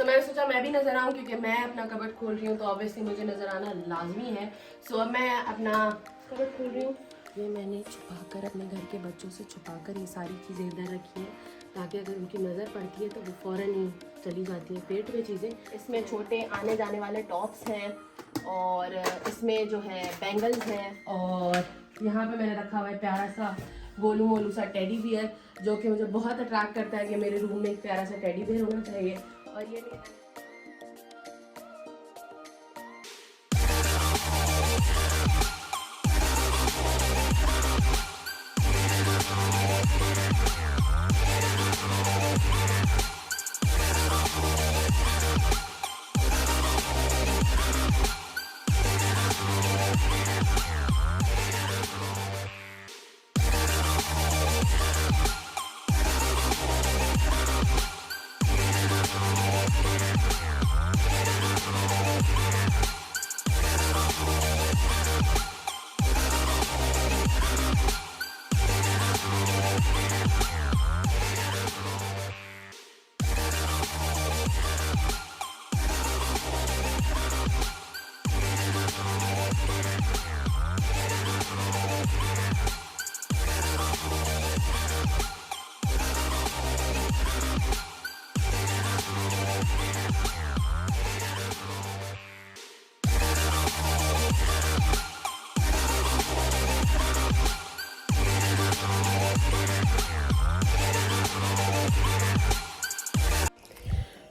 सो मैंने सोचा मैं भी नज़र आऊँ, क्योंकि मैं अपना कबर्ड खोल रही हूँ तो ऑब्वियसली मुझे नज़र आना लाजमी है। सो अब मैं अपना कबर्ड खोल रही हूँ। ये मैंने छुपाकर, अपने घर के बच्चों से छुपाकर ये सारी चीज़ें इधर रखी हैं, ताकि अगर उनकी नज़र पड़ती है तो वो फ़ौरन ही चली जाती है पेट में चीज़ें। इसमें छोटे आने जाने वाले टॉप्स हैं, और इसमें जो है बैंगल्स हैं, और यहाँ पे मैंने रखा हुआ है प्यारा सा गोलू मोलू सा टेडी बियर, जो कि मुझे बहुत अट्रैक्ट करता है कि मेरे रूम में एक प्यारा सा टेडी बियर होना चाहिए। और ये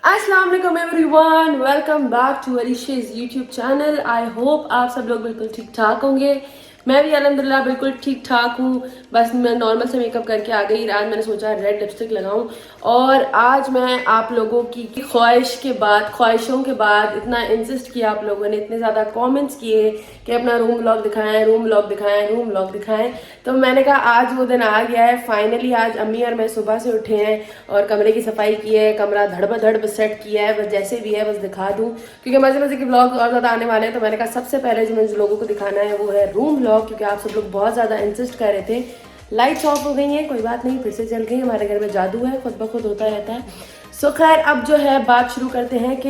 अस्सलाम वालेकुम everyone, welcome back to Alisha's YouTube channel. I hope आप सब लोग बिल्कुल ठीक ठाक होंगे। मैं भी अल्हम्दुलिल्लाह बिल्कुल ठीक ठाक हूँ। बस मैं नॉर्मल से मेकअप करके आ गई। आज मैंने सोचा रेड लिपस्टिक लगाऊं, और आज मैं आप लोगों की ख्वाहिशों के बाद इतना इंसिस्ट किया, आप लोगों ने इतने ज़्यादा कमेंट्स किए कि अपना रूम व्लॉग दिखाएं, रूम व्लॉग दिखाएं, रूम व्लॉग दिखाएं। तो मैंने कहा आज वो दिन आ गया है फाइनली। आज अम्मी और मैं सुबह से उठे हैं और कमरे की सफाई की है, कमरा धड़ सेट किया है। बस जैसे भी है बस दिखा दूँ, क्योंकि मज़े मज़े के ब्लॉग और ज़्यादा आने वाले हैं। तो मैंने कहा सबसे पहले जो मुझे लोगों को दिखाना है वो है रूम व्लॉग, क्योंकि आप सब लोग बहुत ज़्यादा इंसिस्ट कर रहे थे। लाइट्स ऑफ हो गई हैं, कोई बात नहीं, फिर से चल गई। हमारे घर में जादू है, खुद ब खुद होता रहता है। सो खैर अब जो है बात शुरू करते हैं कि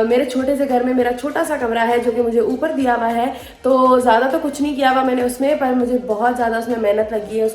मेरे छोटे से घर में मेरा छोटा सा कमरा है जो कि मुझे ऊपर दिया हुआ है। तो ज़्यादा तो कुछ नहीं किया हुआ मैंने उसमें, पर मुझे बहुत ज़्यादा उसमें मेहनत लगी है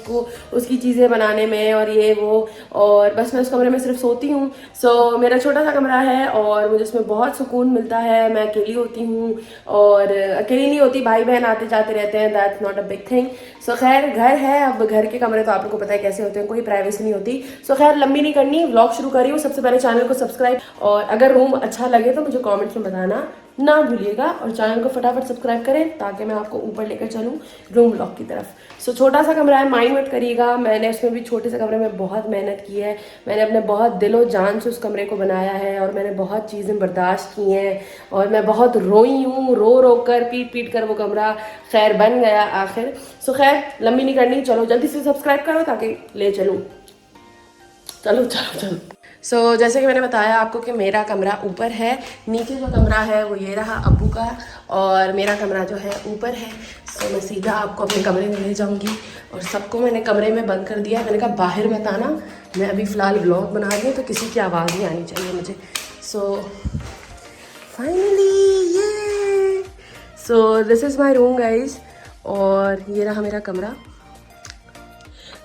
उसकी चीज़ें बनाने में और ये वो, और बस मैं उस कमरे में सिर्फ सोती हूँ। सो मेरा छोटा सा कमरा है और मुझे उसमें बहुत सुकून मिलता है। मैं अकेली होती हूँ, और अकेली नहीं होती, भाई बहन आते जाते रहते हैं, that's not a big thing. So खैर घर है। अब घर के कमरे तो आप लोगों को पता है कैसे होते हैं, कोई प्राइवेसी नहीं होती। सो खैर लंबी नहीं करनी, व्लॉग शुरू कर रही हूँ। सबसे पहले चैनल को सब्सक्राइब, और अगर रूम अच्छा लगे तो मुझे कमेंट्स में बताना ना भूलिएगा, और चैनल को फटाफट सब्सक्राइब करें ताकि मैं आपको ऊपर लेकर चलूँ रूम व्लॉग की तरफ। सो छोटा सा कमरा है, माइंड मत करिएगा। मैंने उसमें भी छोटे से कमरे में बहुत मेहनत की है। मैंने अपने बहुत दिलो जान से उस कमरे को बनाया है, और मैंने बहुत चीज़ें बर्दाश्त की हैं, और मैं बहुत रोई हूँ, रो कर पीट कर वो कमरा खैर बन गया आखिर। सो खैर लंबी नहीं करनी, चलो जल्दी से सब्सक्राइब करो ताकि ले चलूँ। चलो। सो जैसे कि मैंने बताया आपको कि मेरा कमरा ऊपर है। नीचे जो कमरा है वो ये रहा अब्बू का, और मेरा कमरा जो है ऊपर है। सो मैं सीधा आपको अपने कमरे में ले जाऊंगी, और सबको मैंने कमरे में बंद कर दिया। मैंने कहा बाहर मत आना, मैं अभी फ़िलहाल व्लॉग बना रही हूँ तो किसी की आवाज़ नहीं आनी चाहिए मुझे। सो फाइनली ये this is my room guys, और ये रहा मेरा कमरा।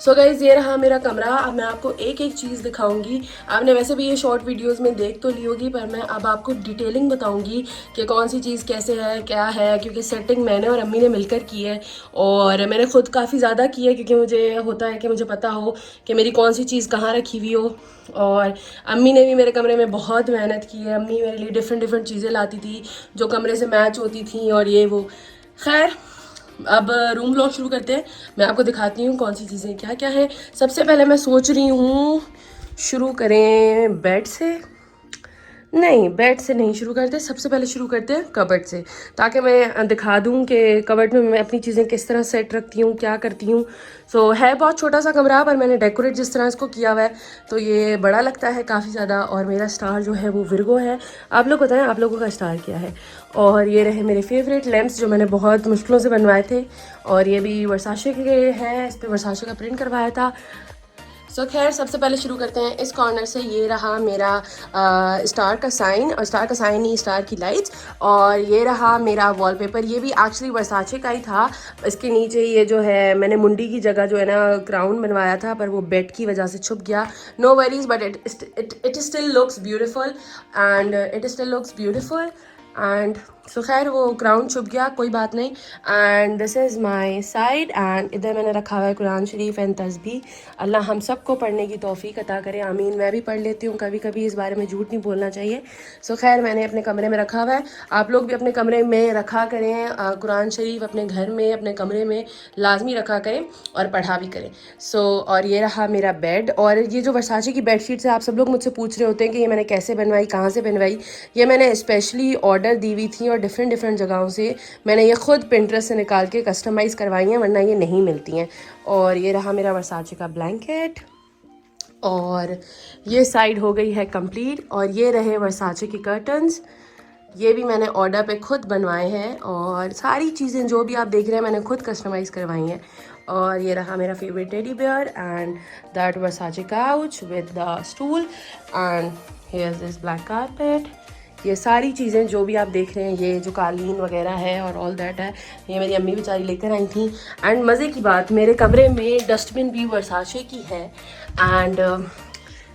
सो गाइज़ ये रहा मेरा कमरा। अब मैं आपको एक एक चीज़ दिखाऊंगी। आपने वैसे भी ये शॉर्ट वीडियोस में देख तो ली होगी, पर मैं अब आपको डिटेलिंग बताऊंगी कि कौन सी चीज़ कैसे है क्या है, क्योंकि सेटिंग मैंने और अम्मी ने मिलकर की है, और मैंने खुद काफ़ी ज़्यादा की है, क्योंकि मुझे होता है कि मुझे पता हो कि मेरी कौन सी चीज़ कहाँ रखी हुई हो। और अम्मी ने भी मेरे कमरे में बहुत मेहनत की है। अम्मी मेरे लिए डिफरेंट चीज़ें लाती थी जो कमरे से मैच होती थी, और ये वो। खैर अब रूम व्लॉग शुरू करते हैं। मैं आपको दिखाती हूँ कौन सी चीज़ें क्या क्या है। सबसे पहले मैं सोच रही हूँ शुरू करें बेड से। नहीं, बेड से नहीं शुरू करते, सबसे पहले शुरू करते हैं कबर्ड से, ताकि मैं दिखा दूँ कि कबर्ड में मैं अपनी चीज़ें किस तरह सेट रखती हूँ, क्या करती हूँ। सो है बहुत छोटा सा कमरा, पर मैंने डेकोरेट जिस तरह इसको किया हुआ है तो ये बड़ा लगता है काफ़ी ज़्यादा। और मेरा स्टार जो है वो विर्गो है। आप लोग बताएं आप लोगों का स्टार क्या है। और ये रहे मेरे फेवरेट लैम्प्स जो मैंने बहुत मुश्किलों से बनवाए थे, और ये भी वर्साचे के हैं, इस पर वर्साचे का प्रिंट करवाया था। सो खैर सबसे पहले शुरू करते हैं इस कॉर्नर से। ये रहा मेरा स्टार का साइन, और स्टार का साइन नहीं, स्टार की लाइट्स। और ये रहा मेरा वॉलपेपर, ये भी एक्चुअली वर्साचे का ही था। इसके नीचे ये जो है मैंने मुंडी की जगह जो है ना क्राउन बनवाया था, पर वो बेड की वजह से छुप गया। No worries, but it still looks beautiful and so खैर वो क्राउन छुप गया, कोई बात नहीं। And this is my side, and इधर मैंने रखा हुआ है कुरान शरीफ एंड तस्बीह। अल्लाह हम सबको पढ़ने की तौफीक अता करे, आमीन। मैं भी पढ़ लेती हूँ कभी कभी, इस बारे में झूठ नहीं बोलना चाहिए। सो खैर मैंने अपने कमरे में रखा हुआ है, आप लोग भी अपने कमरे में रखा करें कुरान शरीफ, अपने घर में अपने कमरे में लाजमी रखा करें और पढ़ा भी करें। और ये रहा मेरा बेड, और ये जो वर्साचे की बेडशीट्स है, आप सब लोग मुझसे पूछ रहे होते हैं कि ये मैंने कैसे बनवाई, कहाँ से बनवाई। ये मैंने स्पेशली ऑर्डर दी हुई थी और डिफरेंट जगहों से मैंने ये खुद पिंटरेस्ट से निकाल के कस्टमाइज़ करवाई हैं, वरना ये नहीं मिलती हैं। और ये रहा मेरा वर्साचे का ब्लैंकेट, और ये साइड हो गई है कंप्लीट। और ये रहे वर्साचे की कर्टन्स, ये भी मैंने ऑर्डर पे खुद बनवाए हैं, और सारी चीज़ें जो भी आप देख रहे हैं मैंने खुद कस्टमाइज़ करवाई हैं। और ये रहा मेरा favourite teddy bear and that Versace couch with the stool, and here this black carpet. ये सारी चीज़ें जो भी आप देख रहे हैं, ये जो कालीन वगैरह है और ऑल दैट है, ये मेरी अम्मी बेचारी लेकर आई थी। एंड मज़े की बात, मेरे कमरे में डस्टबिन भी वर्साचे की है, एंड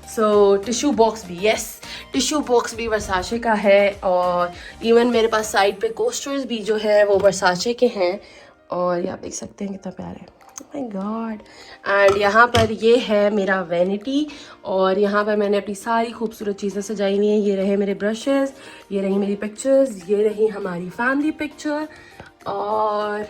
सो टिश्यू बॉक्स भी, यस टिश्यू बॉक्स भी वर्साचे का है। और इवन मेरे पास साइड पे कोस्टर्स भी जो है वो वर्साचे के हैं, और ये आप देख सकते हैं कितना प्यारा है, माय गॉड। एंड यहाँ पर ये है मेरा वैनिटी, और यहाँ पर मैंने अपनी सारी खूबसूरत चीज़ें सजाई हुई हैं। ये रहे मेरे ब्रशेस, ये रही मेरी पिक्चर्स, ये रही हमारी फैमिली पिक्चर, और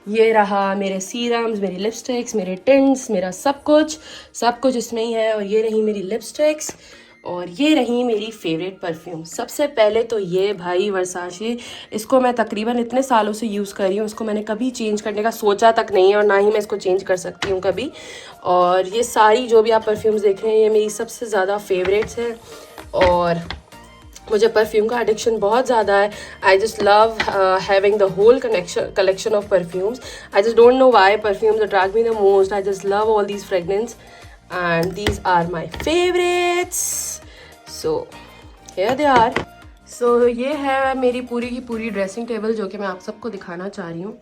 ये रहा मेरे सीरम्स, मेरी लिपस्टिक्स, मेरे टिंट्स, मेरा सब कुछ इसमें ही है। और ये रही मेरी लिपस्टिक्स, और ये रही मेरी फेवरेट परफ्यूम। सबसे पहले तो ये भाई वर्साचे, इसको मैं तकरीबन इतने सालों से यूज़ कर रही हूँ, इसको मैंने कभी चेंज करने का सोचा तक नहीं है, और ना ही मैं इसको चेंज कर सकती हूँ कभी। और ये सारी जो भी आप परफ्यूम्स देख रहे हैं, ये मेरी सबसे ज़्यादा फेवरेट्स हैं, और मुझे परफ्यूम का एडिक्शन बहुत ज़्यादा है। I just love having the whole collection of perfumes. I just don't know why perfumes attract me the most. I just love all these fragrance and these are my favorites, so here they are। so ये है मेरी पूरी की पूरी dressing table, जो कि मैं आप सबको दिखाना चाह रही हूँ,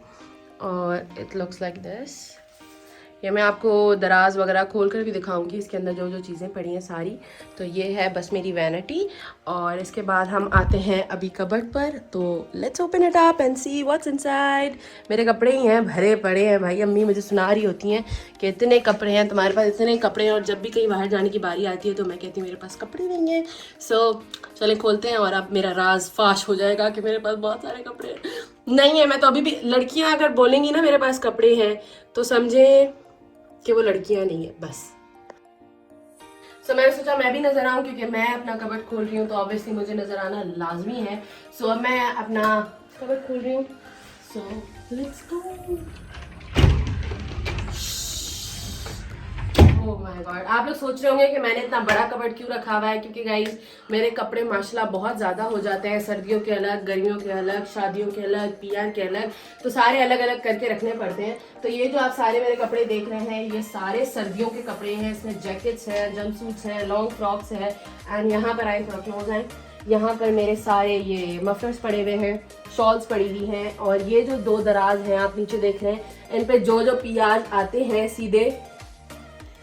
और it looks like this। ये मैं आपको दराज वगैरह खोल कर भी दिखाऊंगी, इसके अंदर जो जो चीज़ें पड़ी हैं सारी। तो ये है बस मेरी वैनिटी, और इसके बाद हम आते हैं अभी कबर्ड पर। तो let's open it up and see what's inside. मेरे कपड़े ही हैं, भरे पड़े हैं भाई। अम्मी मुझे सुना रही होती हैं कि इतने कपड़े हैं तुम्हारे पास, इतने कपड़े हैं, और जब भी कहीं बाहर जाने की बारी आती है तो मैं कहती हूँ मेरे पास कपड़े नहीं हैं। सो चले खोलते हैं, और अब मेरा राज फाश हो जाएगा कि मेरे पास बहुत सारे कपड़े नहीं है। मैं तो अभी भी, लड़कियाँ अगर बोलेंगी ना मेरे पास कपड़े हैं, तो समझे कि वो लड़कियां नहीं है बस। सो मैंने सोचा मैं भी नजर आऊं, क्योंकि मैं अपना कबर्ड खोल रही हूँ तो ऑब्वियसली मुझे नजर आना लाजमी है। सो अब मैं अपना कबर्ड खोल रही हूँ, so let's go. Oh my God, आप लोग सोच रहे होंगे कि मैंने इतना बड़ा कबर्ड क्यों रखा हुआ है, क्योंकि गाइस मेरे कपड़े माशाल्लाह बहुत ज़्यादा हो जाते हैं। सर्दियों के अलग, गर्मियों के अलग, शादियों के अलग, पीआर के अलग, तो सारे अलग अलग करके रखने पड़ते हैं। तो ये जो आप सारे मेरे कपड़े देख रहे हैं, ये सारे सर्दियों के कपड़े हैं। इसमें जैकेट्स हैं, जंप सूट्स हैं, लॉन्ग फ्रॉक्स है, एंड यहाँ पर आए थोड़ा क्लोज आए, यहाँ पर मेरे सारे ये मफलर्स पड़े हुए हैं, शॉल्स पड़ी हुई हैं, और ये जो दो दराज हैं आप नीचे देख रहे हैं, इन पे जो जो पीआर आते हैं सीधे,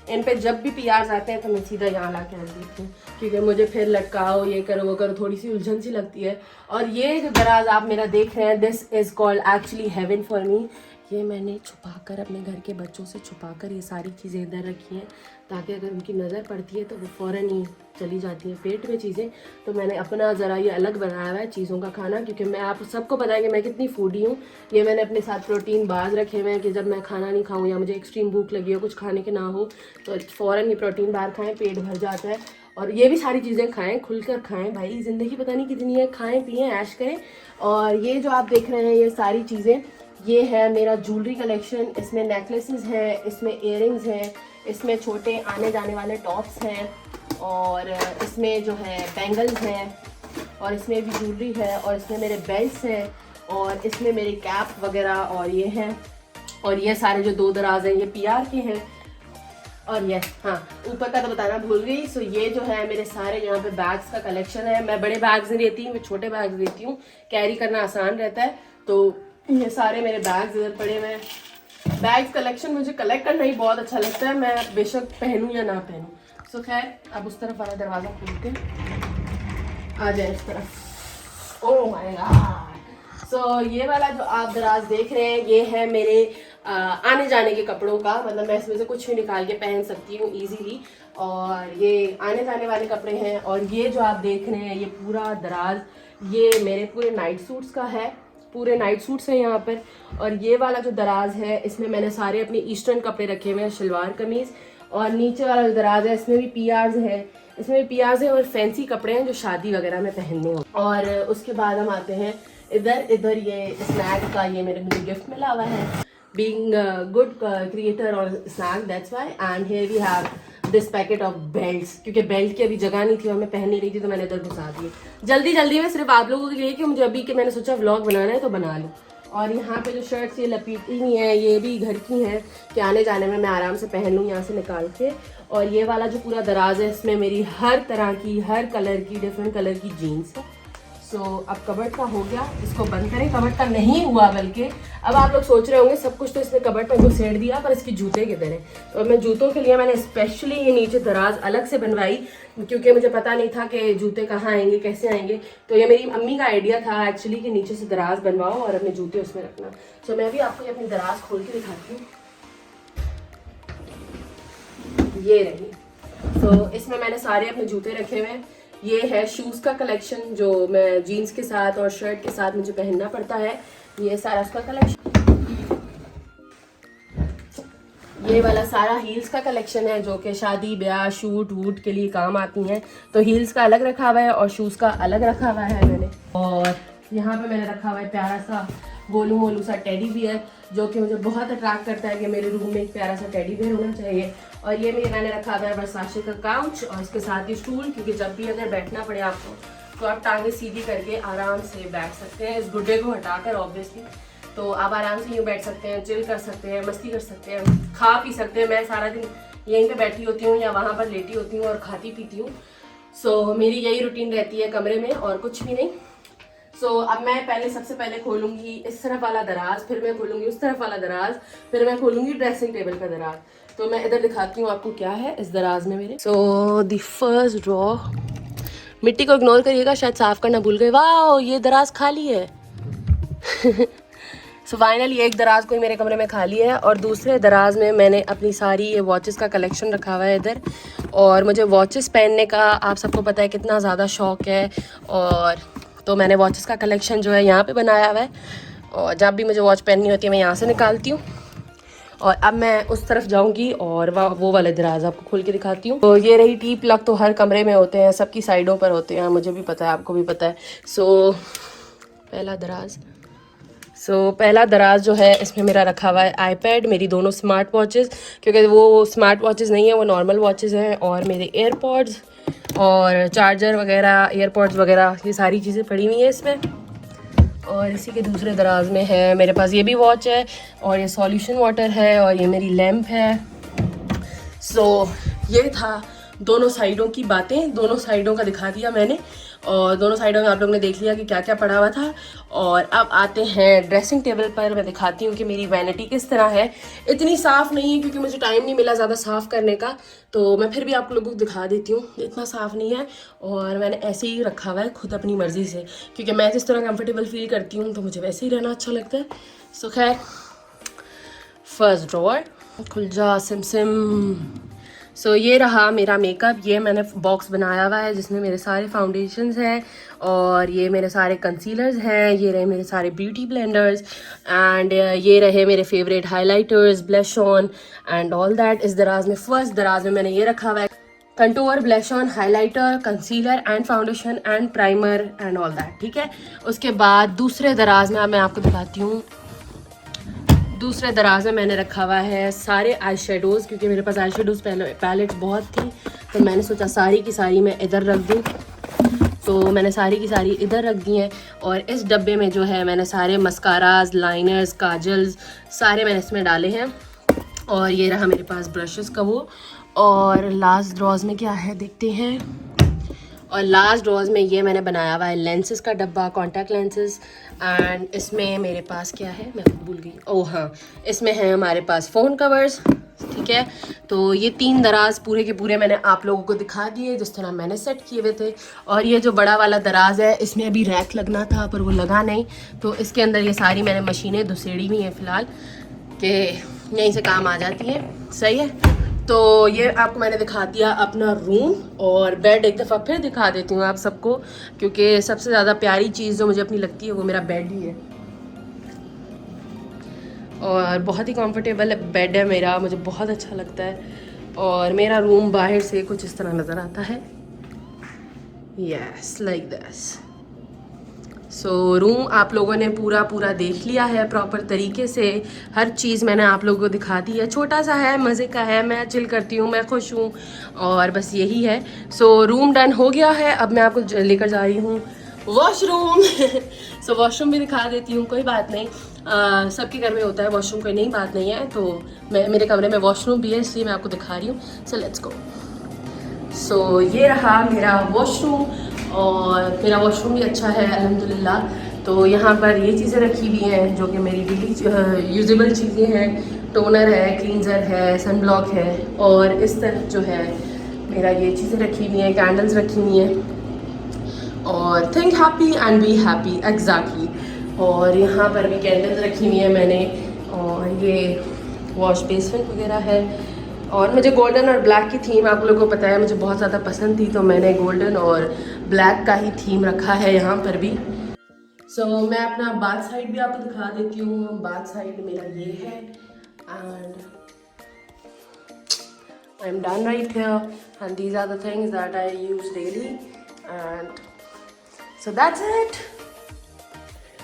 इन पे जब भी पीआर्स आते हैं तो मैं सीधा यहाँ ला के रख देती हूँ, क्योंकि मुझे फिर लटकाओ, ये करो वो करो, थोड़ी सी उलझन सी लगती है। और ये जो दराज आप मेरा देख रहे हैं, this is called actually heaven for me. ये मैंने छुपाकर, अपने घर के बच्चों से छुपाकर ये सारी चीज़ें इधर रखी हैं, ताकि अगर उनकी नज़र पड़ती है तो वो फ़ौरन ही चली जाती है पेट में चीज़ें। तो मैंने अपना ज़रा ये अलग बनाया हुआ है चीज़ों का खाना, क्योंकि मैं, आप सबको पता है कि मैं कितनी फूडी हूँ। ये मैंने अपने साथ प्रोटीन बार्स रखे हुए हैं कि जब मैं खाना नहीं खाऊँ या मुझे एक्सट्रीम भूख लगी हो, कुछ खाने के ना हो, तो फ़ौरन ही प्रोटीन बार खाएँ, पेट भर जाता है। और ये भी सारी चीज़ें खाएँ, खुलकर खाएँ भाई, ज़िंदगी पता नहीं कितनी है, खाएँ पिएँ ऐश करें। और ये जो आप देख रहे हैं ये सारी चीज़ें, ये है मेरा ज्वेलरी कलेक्शन। इसमें नेकलेसेस हैं, इसमें इयररिंग्स हैं, इसमें छोटे आने जाने वाले टॉप्स हैं, और इसमें जो है बैंगल्स हैं, और इसमें भी ज्वेलरी है, और इसमें मेरे बेल्ट्स हैं, और इसमें मेरे कैप वगैरह और ये हैं। और ये सारे जो दो दराज हैं ये पीआर के हैं। और ये हाँ, ऊपर का तो बताना भूल गई। सो ये जो है मेरे सारे यहाँ पे बैग्स का कलेक्शन है। मैं बड़े बैग्स नहीं लेती, मैं छोटे बैग्स लेती हूँ, कैरी करना आसान रहता है। तो ये सारे मेरे बैग्स इधर पड़े हुए हैं। बैग्स कलेक्शन मुझे कलेक्ट करना ही बहुत अच्छा लगता है, मैं बेशक पहनूँ या ना पहनूँ। सो खैर अब उस तरफ वाला दरवाज़ा खोलते हैं, आ जाए इस तरफ। Oh my God. सो ये वाला जो आप दराज देख रहे हैं ये है मेरे आने जाने के कपड़ों का, मतलब मैं इसमें से कुछ भी निकाल के पहन सकती हूँ इजीली। और ये आने जाने वाले कपड़े हैं। और ये जो आप देख रहे हैं ये पूरा दराज ये मेरे पूरे नाइट सूट्स का है, पूरे नाइट सूट्स हैं यहाँ पर। और ये वाला जो दराज है इसमें मैंने सारे अपने ईस्टर्न कपड़े रखे हुए हैं, शलवार कमीज़। और नीचे वाला जो दराज है इसमें भी पीआर्स है, इसमें भी पीआर्स है और फैंसी कपड़े हैं जो शादी वगैरह में पहनने हो। और उसके बाद हम आते हैं इधर ये स्नैक का, ये मुझे गिफ्ट मिला हुआ है, being a good creator or snack, that's why. And here we have this packet of belts, क्योंकि बेल्ट की अभी जगह नहीं थी और मैं पहन नहीं रही थी तो मैंने इधर घुसा दिए जल्दी में, सिर्फ आप लोगों के लिए कि मुझे अभी कि मैंने सोचा व्लॉग बनाना है तो बना लूँ। और यहाँ पे जो शर्ट्स ये लपेटी हुई हैं ये भी घर की हैं कि आने जाने में मैं आराम से पहन लूँ यहाँ से निकाल के। और ये वाला जो पूरा दराज है इसमें मेरी हर तरह की, हर कलर की, डिफरेंट कलर की जीन्स है। सो अब कबर्ड का हो गया, इसको बंद करें। कबर्ड का नहीं हुआ, बल्कि अब आप लोग सोच रहे होंगे सब कुछ तो इसने कबर्ड में घुसेड़ दिया, पर इसके जूते किधर हैं। तो मैं जूतों के लिए मैंने स्पेशली ये नीचे दराज अलग से बनवाई, क्योंकि मुझे पता नहीं था कि जूते कहाँ आएंगे, कैसे आएंगे। तो ये मेरी अम्मी का आइडिया था एक्चुअली कि नीचे से दराज बनवाओ और अपने जूते उसमें रखना। सो मैं भी आपको अपनी दराज खोल के दिखाती हूँ, ये रही। तो इसमें मैंने सारे अपने जूते रखे हुए हैं। ये है शूज़ का कलेक्शन जो मैं जीन्स के साथ और शर्ट के साथ मुझे पहनना पड़ता है, ये सारा उसका कलेक्शन। ये वाला सारा हील्स का कलेक्शन है जो कि शादी ब्याह शूट वूट के लिए काम आती हैं। तो हील्स का अलग रखा हुआ है और शूज़ का अलग रखा हुआ है मैंने। और यहाँ पे मैंने रखा हुआ है प्यारा सा गोलू मोलू सा टेडी बियर, जो कि मुझे बहुत अट्रैक्ट करता है कि मेरे रूम में एक प्यारा सा टेडी बियर होना चाहिए। और ये मैंने रखा हुआ है वर्साचे का काउच और इसके साथ ही स्टूल, क्योंकि जब भी अगर बैठना पड़े आपको तो आप टांगे सीधी करके आराम से बैठ सकते हैं, इस गुड्डे को हटाकर ऑब्वियसली। तो आप आराम से यूँ बैठ सकते हैं, चिल कर सकते हैं, मस्ती कर सकते हैं, खा पी सकते हैं। मैं सारा दिन यहीं पे बैठी होती हूँ या वहाँ पर लेटी होती हूँ और खाती पीती हूँ। सो मेरी यही रूटीन रहती है कमरे में और कुछ भी नहीं। सो अब मैं सबसे पहले खोलूंगी इस तरफ वाला दराज, फिर मैं खोलूंगी उस तरफ वाला दराज, फिर मैं खोलूंगी ड्रेसिंग टेबल का दराज। तो मैं इधर दिखाती हूँ आपको क्या है इस दराज में मेरे। सो द फर्स्ट ड्रॉ, मिट्टी को इग्नोर करिएगा, शायद साफ करना भूल गए। वाह, ये दराज खाली है। सो फाइनली एक दराज कोई मेरे कमरे में खाली है। और दूसरे दराज में मैंने अपनी सारी ये वॉचेस का कलेक्शन रखा हुआ है इधर। और मुझे वॉचेस पहनने का आप सबको पता है कितना ज़्यादा शौक़ है, और तो मैंने वॉचेस का कलेक्शन जो है यहाँ पे बनाया हुआ है। और जब भी मुझे वॉच पहननी होती है मैं यहाँ से निकालती हूँ। और अब मैं उस तरफ जाऊँगी और वो वाले दराज आपको खोल के दिखाती हूँ। तो ये रही टी प्लग, तो हर कमरे में होते हैं, सबकी साइडों पर होते हैं, मुझे भी पता है, आपको भी पता है। सो पहला दराज जो है इसमें मेरा रखा हुआ है आईपैड, मेरी दोनों स्मार्ट वॉचेस, क्योंकि वो स्मार्ट वॉचेस नहीं है, वो नॉर्मल वॉचेस हैं, और मेरे एयरपॉड्स और चार्जर वगैरह, एयरपॉड्स वगैरह, ये सारी चीज़ें पड़ी हुई हैं इसमें। और इसी के दूसरे दराज में है मेरे पास ये भी वॉच है, और ये सॉल्यूशन वाटर है, और ये मेरी लैम्प है। सो ये था दोनों साइडों की बातें, दोनों साइडों का दिखा दिया मैंने, और दोनों साइडों में आप लोग ने देख लिया कि क्या क्या पड़ा हुआ था। और अब आते हैं ड्रेसिंग टेबल पर। मैं दिखाती हूँ कि मेरी वैनिटी किस तरह है। इतनी साफ़ नहीं है क्योंकि मुझे टाइम नहीं मिला ज़्यादा साफ़ करने का, तो मैं फिर भी आप लोगों को दिखा देती हूँ। इतना साफ़ नहीं है और मैंने ऐसे ही रखा हुआ है खुद अपनी मर्ज़ी से, क्योंकि मैं जिस तरह कंफर्टेबल फील करती हूँ तो मुझे वैसे ही रहना अच्छा लगता है। सो खैर, फर्स्ट ड्रॉअर खुल जा सिम। सो ये रहा मेरा मेकअप। ये मैंने बॉक्स बनाया हुआ है जिसमें मेरे सारे फाउंडेशंस हैं, और ये मेरे सारे कंसीलर्स हैं, ये रहे मेरे सारे ब्यूटी ब्लेंडर्स, एंड ये रहे मेरे favourite highlighters, blush on and all that. इस दराज में, फर्स्ट दराज में मैंने ये रखा हुआ है contour, blush on, highlighter, concealer and foundation and primer and all that, ठीक है। उसके बाद दूसरे दराज में मैं आपको दिखाती हूँ। दूसरे दराज में मैंने रखा हुआ है सारे आई शेडोज़, क्योंकि मेरे पास आई शेडोज़ पैलेट्स बहुत थी, तो मैंने सोचा सारी की सारी मैं इधर रख दूँ, तो मैंने सारी की सारी इधर रख दी हैं। और इस डब्बे में जो है मैंने सारे मस्काराज, लाइनर्स, काजल्स सारे मैंने इसमें डाले हैं। और ये रहा मेरे पास ब्रशेस का वो। और लास्ट ड्रॉज में क्या है देखते हैं। और लास्ट ड्रॉज में ये मैंने बनाया हुआ है लेंसेज का डब्बा, कॉन्टैक्ट लेंसेज। एंड इसमें मेरे पास क्या है, मैं खुद भूल गई। ओह हाँ, इसमें है हमारे पास फ़ोन कवर्स, ठीक है। तो ये 3 दराज पूरे के पूरे मैंने आप लोगों को दिखा दिए जिस तरह मैंने सेट किए हुए थे। और ये जो बड़ा वाला दराज है इसमें अभी रैक लगना था पर वो लगा नहीं, तो इसके अंदर ये सारी मैंने मशीनें दुसेड़ी हुई हैं फ़िलहाल कि यहीं से काम आ जाती है। सही है। तो ये आपको मैंने दिखा दिया अपना रूम। और बेड एक दफ़ा फिर दिखा देती हूँ आप सबको, क्योंकि सबसे ज़्यादा प्यारी चीज़ जो मुझे अपनी लगती है वो मेरा बेड ही है। और बहुत ही कंफर्टेबल बेड है मेरा, मुझे बहुत अच्छा लगता है। और मेरा रूम बाहर से कुछ इस तरह नज़र आता है, yes like this. So room आप लोगों ने पूरा देख लिया है प्रॉपर तरीके से। हर चीज़ मैंने आप लोगों को दिखा दी है। छोटा सा है, मज़े का है, मैं चिल करती हूँ, मैं खुश हूँ, और बस यही है। सो रूम डन हो गया है। अब मैं आपको लेकर जा रही हूँ वॉशरूम। सो वॉशरूम भी दिखा देती हूँ, कोई बात नहीं, सबके घर में होता है वॉशरूम, कोई नई बात नहीं है। तो मेरे कमरे में वॉशरूम भी है इसलिए मैं आपको दिखा रही हूँ। So let's go. सो ये रहा मेरा वॉशरूम। और मेरा वॉशरूम भी अच्छा है अल्हम्दुलिल्लाह। तो यहाँ पर ये चीज़ें रखी हुई हैं जो कि मेरी डेली यूजेबल चीज़ें हैं। टोनर है, क्लींजर है, सनब्लॉक है। और इस तरफ जो है मेरा ये चीज़ें रखी हुई हैं, कैंडल्स रखी हुई हैं। और think happy and be happy, exactly. और यहाँ पर भी कैंडल्स रखी हुई हैं मैंने। और ये वॉश बेसिन वगैरह है। और मुझे गोल्डन और ब्लैक की थीम आप लोगों को पता है मुझे बहुत ज़्यादा पसंद थी, तो मैंने गोल्डन और ब्लैक का ही थीम रखा है यहाँ पर भी। सो मैं अपना बाथ साइड भी आपको दिखा देती हूँ। बाथ साइड मेरा ये है and I am done right here and these are the things that I use daily and so that's it.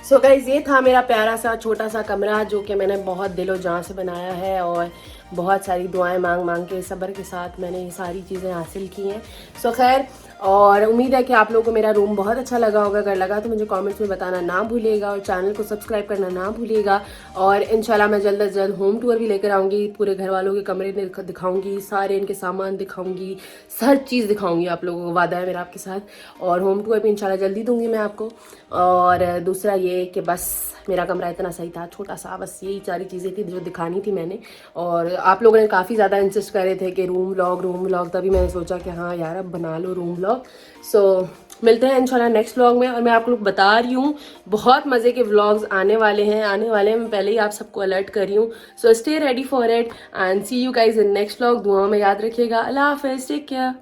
So guys ये था मेरा प्यारा सा छोटा सा कमरा जो कि मैंने बहुत दिलो जान से बनाया है। और बहुत सारी दुआएं मांग मांग के सब्र के साथ मैंने ये सारी चीज़ें हासिल की हैं। सो खैर, और उम्मीद है कि आप लोगों को मेरा रूम बहुत अच्छा लगा होगा। अगर लगा तो मुझे कमेंट्स में बताना ना भूलिएगा और चैनल को सब्सक्राइब करना ना भूलिएगा। और इंशाल्लाह मैं जल्द अज जल्द होम टूर भी लेकर आऊँगी, पूरे घर वालों के कमरे दिखाऊँगी, सारे इनके सामान दिखाऊँगी, हर चीज़ दिखाऊँगी आप लोगों को, वादा है मेरा आपके साथ। और होम टूर भी इंशाल्लाह जल्दी दूँगी मैं आपको। और दूसरा ये कि बस मेरा कमरा इतना सही था, छोटा सा, बस यही सारी चीज़ें थी जो दिखानी थी मैंने। और आप लोगों ने काफ़ी ज़्यादा इंसिस्ट कर रहे थे कि रूम व्लॉग, तभी मैंने सोचा कि हाँ यार अब बना लो रूम व्लॉग। सो मिलते हैं इंशाल्लाह नेक्स्ट व्लॉग में। और मैं आप लोग बता रही हूँ बहुत मज़े के व्लॉग्स आने वाले हैं, मैं पहले ही आप सबको अलर्ट कर रही हूँ। So stay ready for it and see you guys in next vlog. दुआ में याद रखिएगा। अल्लाह हाफिज़, टेक केयर।